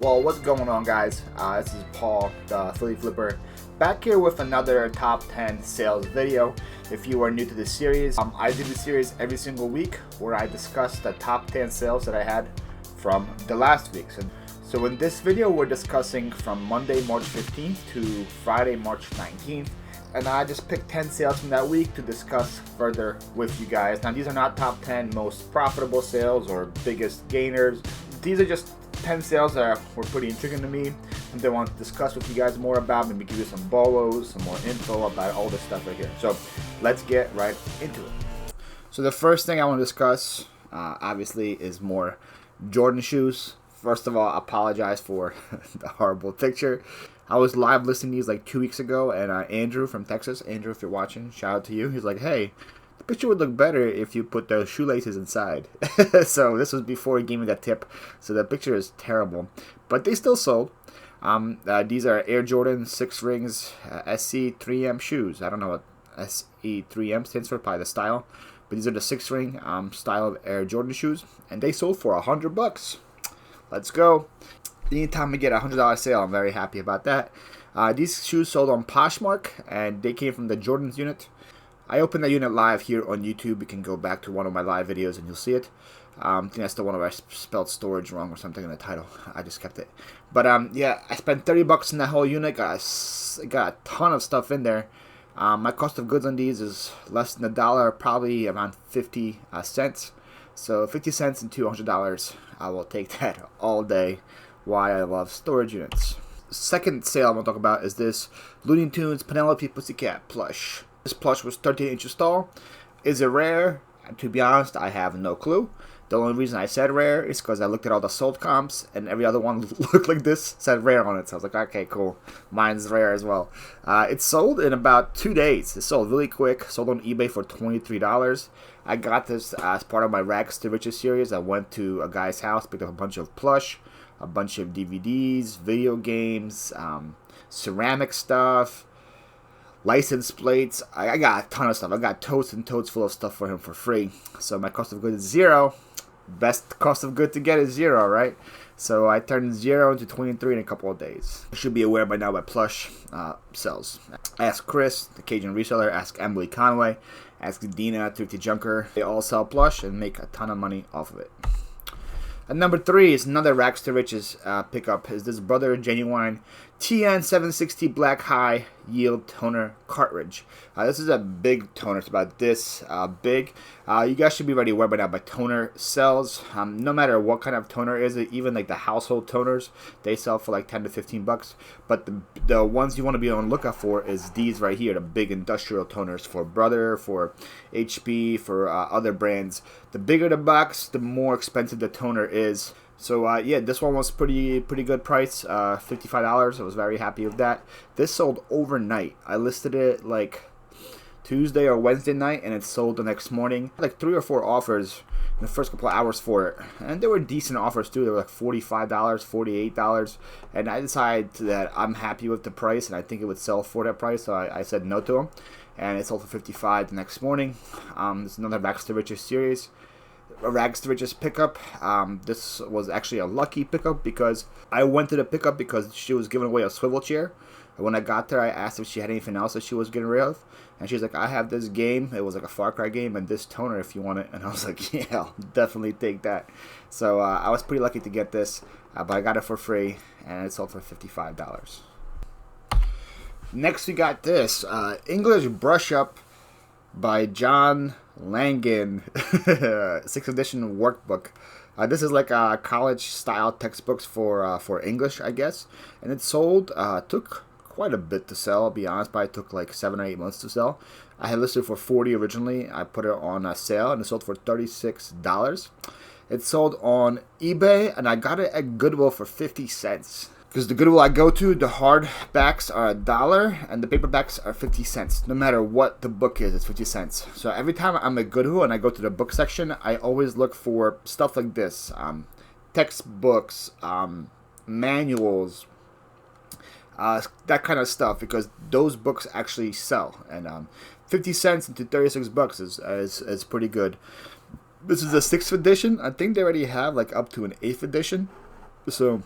Well, what's going on, guys? This is Paul, the Philly Flipper, back here with another top 10 sales video. If you are new to this series, I do this series every single week where I discuss the top 10 sales that I had from the last week. So in this video, we're discussing from Monday, March 15th to Friday, March 19th. And I just picked 10 sales from that week to discuss further with you guys. Now, these are not top 10 most profitable sales or biggest gainers. These are just 10 sales that were pretty intriguing to me, and I want to discuss with you guys more about, maybe give you some bolos, some more info about all this stuff right here. So let's get right into it. So the first thing I want to discuss, obviously, is more Jordan shoes. First of all, I apologize for the horrible picture. I was live listing these like 2 weeks ago, and Andrew from Texas, Andrew, if you're watching, shout out to you. He's like, hey, the picture would look better if you put those shoelaces inside. So this was before he gave me that tip. So the picture is terrible, but they still sold. These are Air Jordan 6 rings SC 3M shoes. I don't know what SE 3M stands for, probably the style, but these are the 6 ring style of Air Jordan shoes, and they sold for $100. Let's go. Anytime we get a $100 sale, I'm very happy about that. These shoes sold on Poshmark, and they came from the Jordans unit. I opened that unit live here on YouTube. You can go back to one of my live videos and you'll see it. I think that's the one where I spelled storage wrong or something in the title. I just kept it. But yeah, I spent $30 in that whole unit. Got a ton of stuff in there. My cost of goods on these is less than $1, probably around 50 cents. So 50 cents into $100, I will take that all day. Why I love storage units. Second sale I want to talk about is this Looney Tunes Penelope Pussycat Plush. This plush was 13 inches tall. Is it rare? To be honest, I have no clue. The only reason I said rare is because I looked at all the sold comps, and every other one looked like this, said rare on it. So I was like, okay, cool. Mine's rare as well. It sold in about 2 days. It sold really quick. Sold on eBay for $23. I got this as part of my Rags to Riches series. I went to a guy's house, picked up a bunch of plush, a bunch of DVDs, video games, ceramic stuff, license plates. I got a ton of stuff. I got totes and totes full of stuff for him for free. So my cost of goods is $0. Best cost of good to get is $0, right? So I turned 0 into 23 in a couple of days. You should be aware by now what plush sells. Ask Chris, the Cajun reseller. Ask Emily Conway. Ask Dina, Thrifty Junker. They all sell plush and make a ton of money off of it. And number 3 is another Rags to Riches pickup. Is this Brother Genuine TN760 Black High Yield Toner Cartridge. This is a big toner. It's about this big. You guys should be ready aware by now, but toner sells. No matter what kind of toner is it, even like the household toners, they sell for like 10 to 15 bucks. But the ones you want to be on the lookout for is these right here, the big industrial toners for Brother, for HP, for other brands. The bigger the box, the more expensive the toner is. So yeah, this one was pretty good price, $55. I was very happy with that. This sold overnight. I listed it like Tuesday or Wednesday night, and it sold the next morning. Like 3 or 4 offers in the first couple of hours for it, and they were decent offers too. They were like $45, $48, and I decided that I'm happy with the price, and I think it would sell for that price. So I said no to them, and it sold for $55 the next morning. This is another Rags to Riches series. A Rags to Riches pickup. This was actually a lucky pickup because I went to the pickup because she was giving away a swivel chair. And when I got there, I asked if she had anything else that she was getting rid of, and she's like, I have this game. It was like a Far Cry game, and this toner if you want it. And I was like, yeah, I'll definitely take that. So I was pretty lucky to get this, but I got it for free, and it sold for $55. Next we got this English Brush Up by John Langan, 6th edition workbook. This is like a college style textbooks for English, I guess, and it sold. Took quite a bit to sell, I'll be honest, but it took like 7 or 8 months to sell. I had listed for $40 originally. I put it on a sale, and it sold for $36. It sold on eBay, and I got it at Goodwill for 50 cents. Because the Goodwill I go to, the hardbacks are $1 and the paperbacks are 50 cents. No matter what the book is, it's 50 cents. So every time I'm at Goodwill and I go to the book section, I always look for stuff like this. Textbooks, manuals, that kind of stuff, because those books actually sell. And 50 cents into 36 bucks is pretty good. This is the 6th edition. I think they already have like up to an 8th edition. So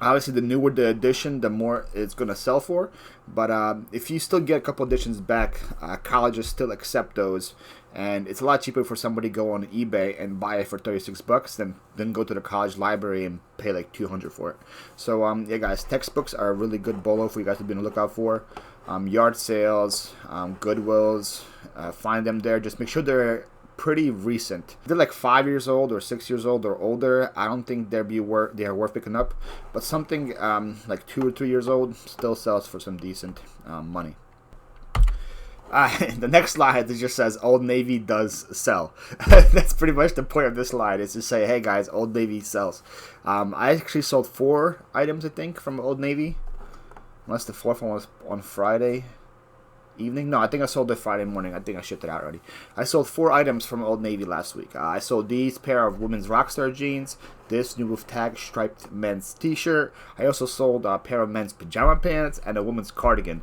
Obviously, the newer the edition, the more it's going to sell for. But if you still get a couple editions back, colleges still accept those. And it's a lot cheaper for somebody to go on eBay and buy it for $36 than go to the college library and pay like $200 for it. So, yeah, guys, textbooks are a really good bolo for you guys to be on the lookout for. Yard sales, Goodwills, find them there. Just make sure they're pretty recent. If they're like 5 years old or 6 years old or older, I don't think they are worth picking up. But something like 2 or 3 years old still sells for some decent money. The next slide, it just says Old Navy does sell. That's pretty much the point of this slide, is to say, hey guys, Old Navy sells. I actually sold 4 items, I think, from Old Navy. Unless the 4th one was on Friday evening. No, I think I sold it Friday morning. I think I shipped it out already. I sold 4 items from Old Navy last week. I sold these pair of women's Rockstar jeans, this new with tag striped men's t-shirt. I also sold a pair of men's pajama pants and a woman's cardigan.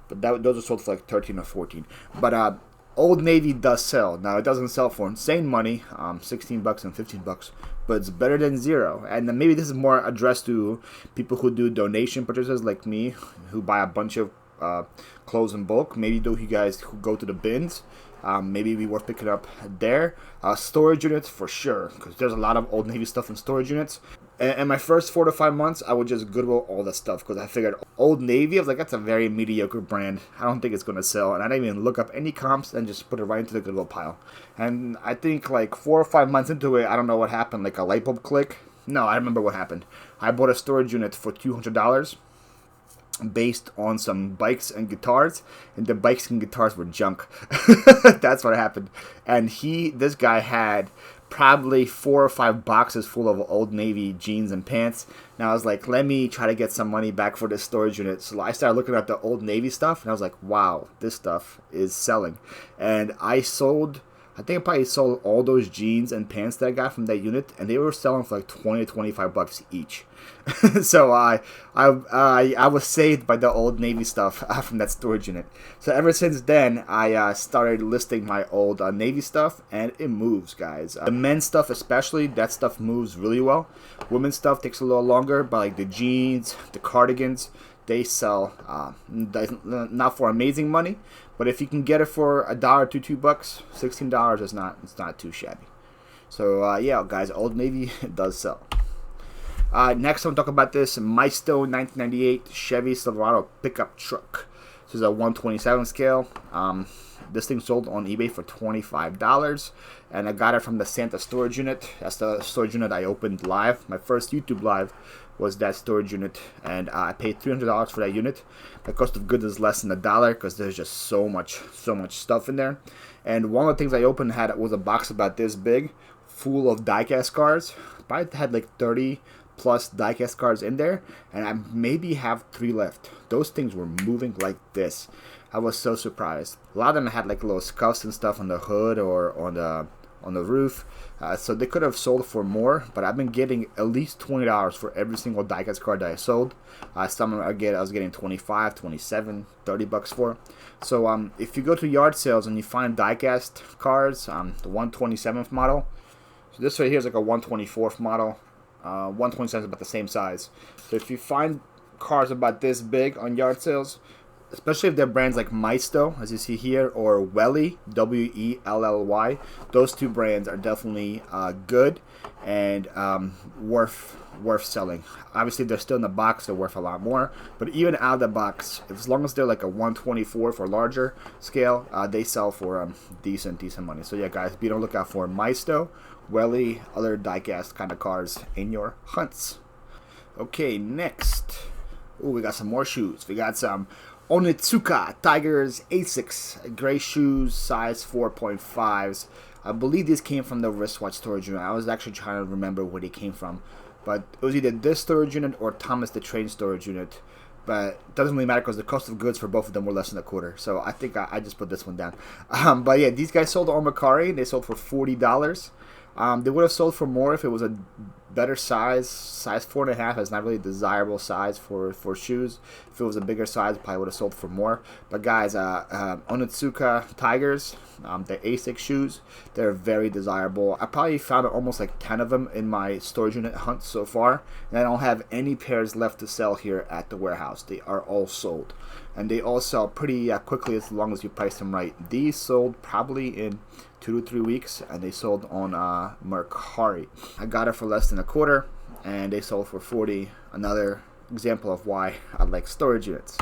But those are sold for like 13 or 14. But Old Navy does sell. Now, it doesn't sell for insane money, $16 and $15, but it's better than zero. And then maybe this is more addressed to people who do donation purchases like me, who buy a bunch of clothes in bulk. Maybe those you guys who go to the bins, maybe it'd be worth picking up there. Storage units for sure, because there's a lot of Old Navy stuff in storage units. And my first 4 to 5 months, I would just Goodwill all that stuff, because I figured Old Navy, I was like, that's a very mediocre brand. I don't think it's going to sell. And I didn't even look up any comps and just put it right into the Goodwill pile. And I think like 4 or 5 months into it, I don't know what happened, like a light bulb click. No, I remember what happened. I bought a storage unit for $200 based on some bikes and guitars, and the bikes and guitars were junk. That's what happened. And this guy had probably 4 or 5 boxes full of Old Navy jeans and pants. Now I was like, let me try to get some money back for this storage unit. So I started looking at the Old Navy stuff, and I was like, wow, this stuff is selling. And I think I probably sold all those jeans and pants that I got from that unit, and they were selling for like 20 to 25 bucks each. So I was saved by the Old Navy stuff from that storage unit. So ever since then, I started listing my old Navy stuff, and it moves, guys. The men's stuff especially, that stuff moves really well. Women's stuff takes a little longer, but like the jeans, the cardigans, they sell not for amazing money, but if you can get it for $1 to $2, $16 is not too shabby. So yeah, guys, Old Navy does sell. Next, I'm talking about this Maisto 1998 Chevy Silverado pickup truck. This is a 127 scale. This thing sold on eBay for $25, and I got it from the Santa storage unit. That's the storage unit I opened live. My first YouTube live was that storage unit, and I paid $300 for that unit. The cost of goods is less than $1 because there's just so much stuff in there. And one of the things I opened was a box about this big, full of diecast cars. Probably had like 30 plus diecast cars in there, and I maybe have 3 left. Those things were moving like this. I was so surprised. A lot of them had like little scuffs and stuff on the hood or on the roof, so they could have sold for more, but I've been getting at least $20 for every single diecast car that I sold. Some I was getting 25, 27, $30 for. So if you go to yard sales and you find diecast cars, the 127th model, so this right here is like a 124th model. 127 is about the same size. So if you find cars about this big on yard sales, especially if they're brands like Maisto, as you see here, or Welly, W-E-L-L-Y, those 2 brands are definitely good and worth selling. Obviously, they're still in the box, they're worth a lot more, but even out of the box, as long as they're like a 124th or larger scale, they sell for decent money. So yeah, guys, be on the lookout for Maisto, Welly, other diecast kind of cars in your hunts. Okay, next, we got some more shoes. We got some Onitsuka Tigers Asics gray shoes, size 4.5s. I believe these came from the wristwatch storage unit. I was actually trying to remember where they came from, but it was either this storage unit or Thomas the Train storage unit. But it doesn't really matter because the cost of goods for both of them were less than $25. So I think I just put this one down. But yeah, these guys sold on Mercari. They sold for $40. They would have sold for more if it was a better size 4.5 is not really a desirable size for shoes. If it was a bigger size, probably would have sold for more. But guys, Onitsuka Tigers, the ASIC shoes, they're very desirable. I probably found almost like 10 of them in my storage unit hunt so far, and I don't have any pairs left to sell here at the warehouse. They are all sold, and they all sell pretty quickly as long as you price them right. These sold probably in 2 to 3 weeks, and they sold on Mercari. I got it for less than a quarter, and they sold for 40. Another example of why I like storage units.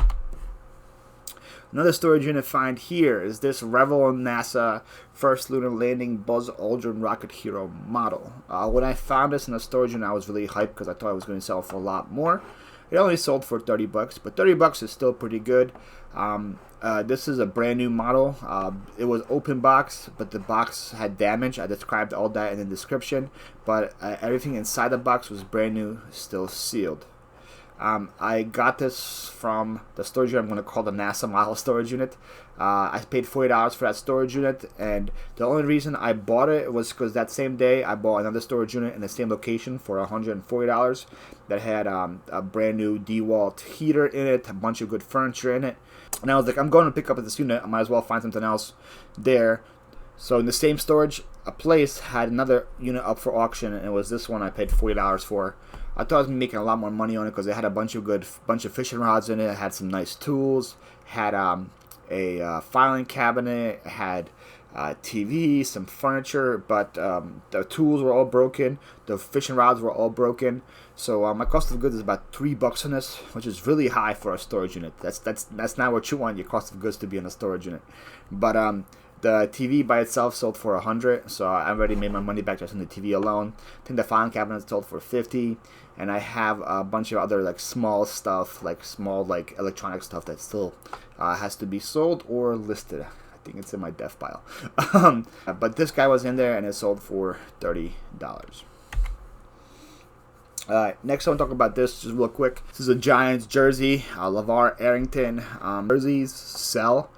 Another storage unit find here is this Revel NASA First Lunar Landing Buzz Aldrin Rocket Hero model. When I found this in a storage unit, I was really hyped because I thought it was going to sell for a lot more. It only sold for 30 bucks, but 30 bucks is still pretty good. This is a brand new model. It was open box, but the box had damage. I described all that in the description, but everything inside the box was brand new, still sealed. I got this from the storage unit I'm going to call the NASA model storage unit. I paid $40 for that storage unit, and the only reason I bought it was because that same day I bought another storage unit in the same location for $140 that had a brand new DeWalt heater in it, a bunch of good furniture in it. And I was like, I'm going to pick up this unit, I might as well find something else there. So in the same storage, a place had another unit up for auction, and it was this one I paid $40 for. I thought I was making a lot more money on it because it had a bunch of fishing rods in it. It had some nice tools, had a filing cabinet, had TV, some furniture, but the tools were all broken. The fishing rods were all broken. So my cost of goods is about $3 on this, which is really high for a storage unit. That's not what you want your cost of goods to be in a storage unit. But the TV by itself sold for $100, so I already made my money back just on the TV alone. I think the filing cabinet sold for $50, and I have a bunch of other like small stuff, like electronic stuff that still has to be sold or listed. I think it's in my death pile. But this guy was in there, and it sold for $30. Next I want to talk about this just real quick. This is a Giants jersey, LeVar Arrington. Jerseys sell.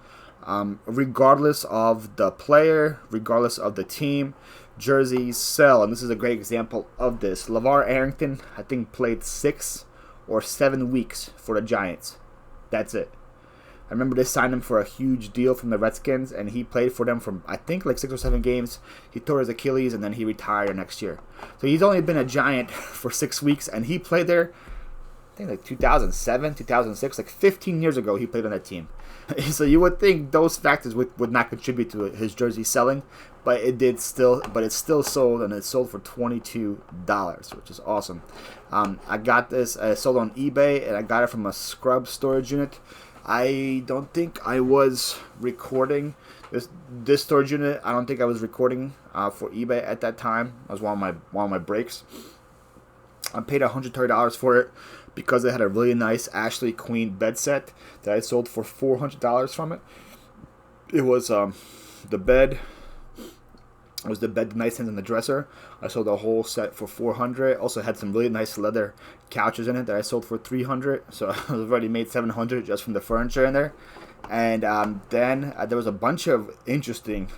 Regardless of the player, regardless of the team, jerseys sell, and this is a great example of this. LeVar Arrington, I think, played 6 or 7 weeks for the Giants. That's it. I remember they signed him for a huge deal from the Redskins, and he played for them for, I think, like 6 or 7 games. He tore his Achilles, and then he retired next year. So he's only been a Giant for 6 weeks, and he played there, I think, like 2007, 2006, like 15 years ago he played on that team. So you would think those factors would not contribute to his jersey selling, but it did still. But it still sold, and it sold for $22, which is awesome. I got this. I sold on eBay, and I got it from a Scrub storage unit. I don't think I was recording this storage unit. I don't think I was recording for eBay at that time. That was one of my breaks. I paid $130 for it because it had a really nice Ashley Queen bed set that I sold for $400 from it. It was the bed. It was the bed, the nightstand, and the dresser. I sold the whole set for $400. Also had some really nice leather couches in it that I sold for $300. So I've already made $700 just from the furniture in there. And then there was a bunch of interesting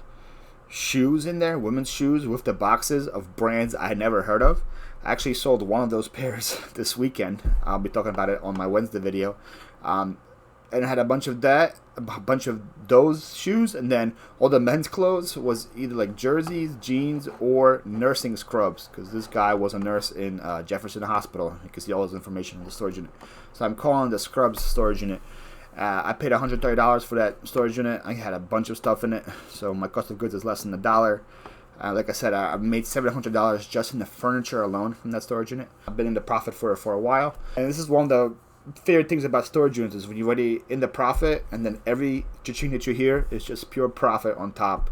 shoes in there, women's shoes with the boxes of brands I had never heard of. I actually sold one of those pairs this weekend. I'll be talking about it on my Wednesday video. And I had a bunch of those shoes, and then all the men's clothes was either like jerseys, jeans, or nursing scrubs, because this guy was a nurse in Jefferson Hospital. You can see all his information in the storage unit. So I'm calling the scrubs storage unit. I paid $130 for that storage unit. I had a bunch of stuff in it, so my cost of goods is less than $1. Like I said, I made $700 just in the furniture alone from that storage unit. I've been in the profit for it for a while. And this is one of the favorite things about storage units, is when you're already in the profit, and then every cha-ching that you hear is just pure profit on top.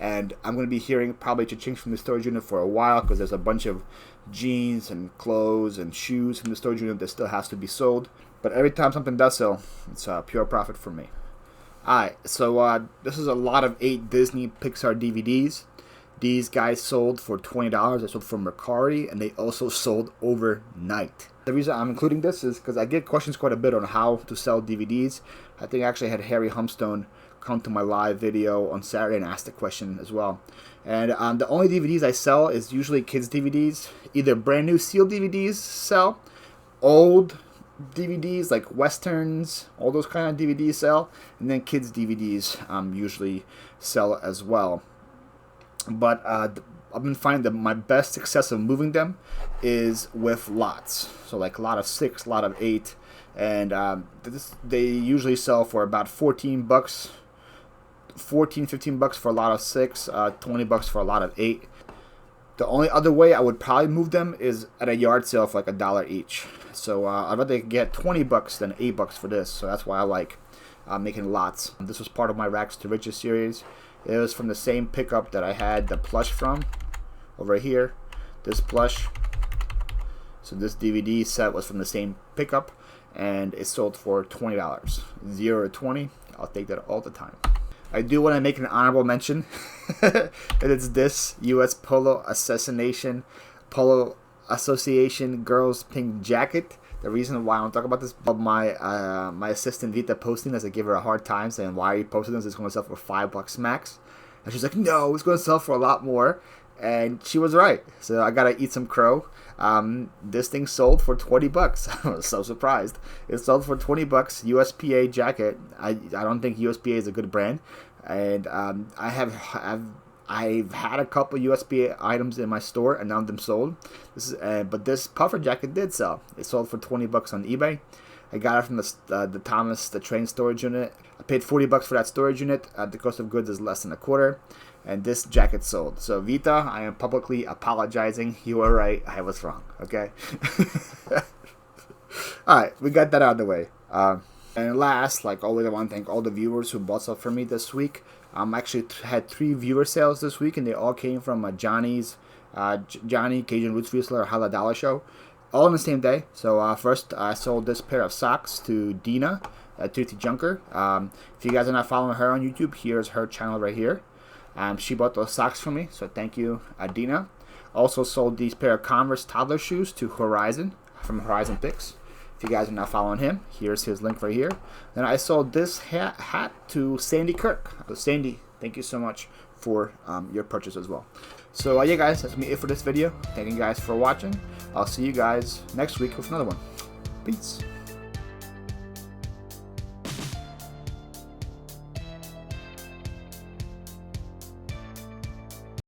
And I'm going to be hearing probably cha-chings from the storage unit for a while, because there's a bunch of jeans and clothes and shoes from the storage unit that still has to be sold. But every time something does sell, it's pure profit for me. Alright, so this is a lot of 8 Disney Pixar DVDs. These guys sold for $20. They sold from Mercari, and they also sold overnight. The reason I'm including this is because I get questions quite a bit on how to sell DVDs. I think I actually had Harry Humstone come to my live video on Saturday and ask the question as well. And the only DVDs I sell is usually kids DVDs. Either brand new sealed DVDs sell, old DVDs like westerns, all those kind of DVDs sell, and then kids DVDs usually sell as well. But I've been finding that my best success of moving them is with lots. So like a lot of 6, a lot of 8, and they usually sell for about $14, $15 for a lot of 6, $20 for a lot of 8. The only other way I would probably move them is at a yard sale for like $1 each. So I'd rather get $20 than $8 for this. So that's why I like making lots. This was part of my Racks to Riches series. It was from the same pickup that I had the plush from over here. This plush. So this DVD set was from the same pickup, and it sold for $20. 0 to 20. I'll take that all the time. I do want to make an honorable mention, and it's this U.S. Polo Association Girls Pink Jacket. The reason why I don't talk about this, my my assistant Vita posting this, I give her a hard time saying, why are you posting this? It's going to sell for $5 max. And she's like, no, it's going to sell for a lot more. And she was right. So I got to eat some crow. This thing sold for $20. I was so surprised. It sold for $20. USPA jacket. I don't think USPA is a good brand. And I've had a couple USPA items in my store, and none of them sold. But this puffer jacket did sell. It sold for $20 on eBay. I got it from the Thomas the Train storage unit. I paid $40 for that storage unit. The cost of goods is less than a quarter. And this jacket sold. So Vita, I am publicly apologizing. You were right. I was wrong. Okay. All right, we got that out of the way. And last, like always, I want to thank all the viewers who bought stuff for me this week. Actually had 3 viewer sales this week, and they all came from Johnny Cajun Roots Whistler Hala Dollar Show, all on the same day. So first, I sold this pair of socks to Dina at Toothie Junker. If you guys are not following her on YouTube, here's her channel right here. She bought those socks for me, so thank you, Adina. Also sold these pair of Converse toddler shoes to Horizon from Horizon Picks. If you guys are not following him, here's his link right here. Then I sold this hat to Sandy Kirk. So Sandy, thank you so much for your purchase as well. So yeah, guys, that's me it for this video. Thank you guys for watching. I'll see you guys next week with another one. Peace.